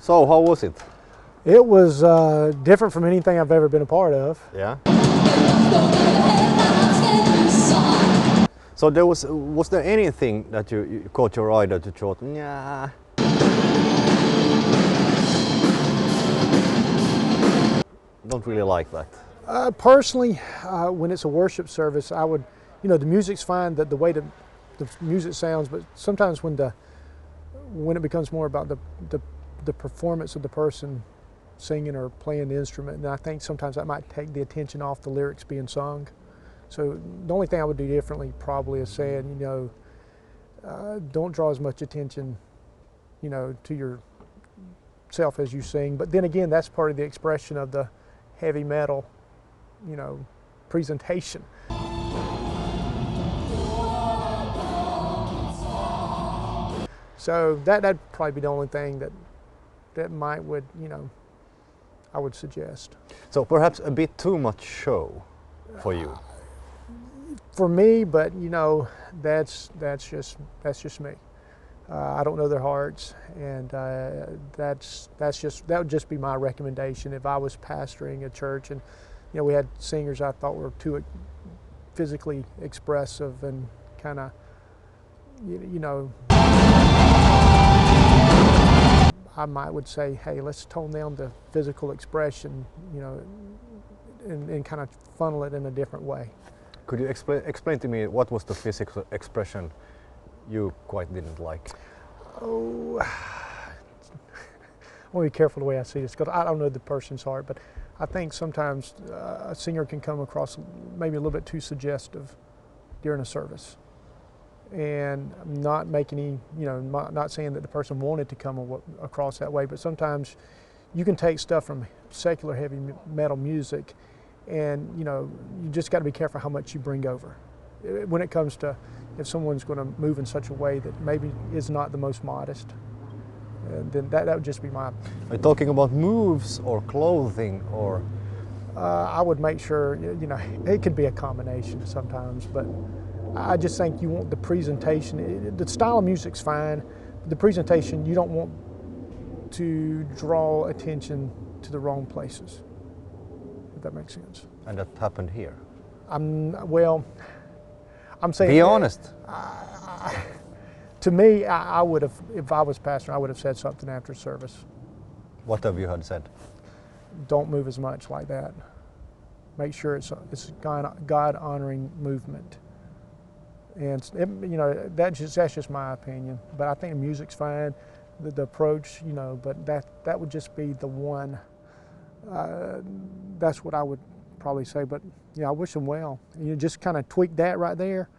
So, how was it? It was different from anything I've ever been a part of. Yeah. So was there anything that you caught your eye that you thought, yeah, don't really like that? Personally, when it's a worship service, I would, the music's fine, the way the music sounds, but sometimes when it becomes more about the performance of the person singing or playing the instrument, and I think sometimes that might take the attention off the lyrics being sung. So the only thing I would do differently probably is saying, don't draw as much attention, to yourself as you sing. But then again, that's part of the expression of the heavy metal, presentation. So that'd probably be the only thing that I would suggest. So perhaps a bit too much show for you. For me, but that's just me. I don't know their hearts, and that would just be my recommendation if I was pastoring a church, and we had singers I thought were too physically expressive and kind of I would say, hey, let's tone down the physical expression, and kind of funnel it in a different way. Could you explain to me what was the physical expression you quite didn't like? Oh, I want to be careful the way I see this, because I don't know the person's heart, but I think sometimes a singer can come across maybe a little bit too suggestive during a service. And I'm not making not saying that the person wanted to come across that way, but sometimes you can take stuff from secular heavy metal music, and you just got to be careful how much you bring over when it comes to if someone's going to move in such a way that maybe is not the most modest. Then that would just be my. Are you talking about moves or clothing or? I would make sure it could be a combination sometimes, but I just think you want the presentation. The style of music's fine, but the presentation, you don't want to draw attention to the wrong places, if that makes sense. And that happened here? I'm saying... Be honest. To me, I would have, if I was pastor, I would have said something after service. What have you had said? Don't move as much like that. Make sure it's a God-honoring movement. And that's just my opinion. But I think the music's fine, the approach, but that would just be the one. That's what I would probably say. But I wish them well. Just kind of tweak that right there.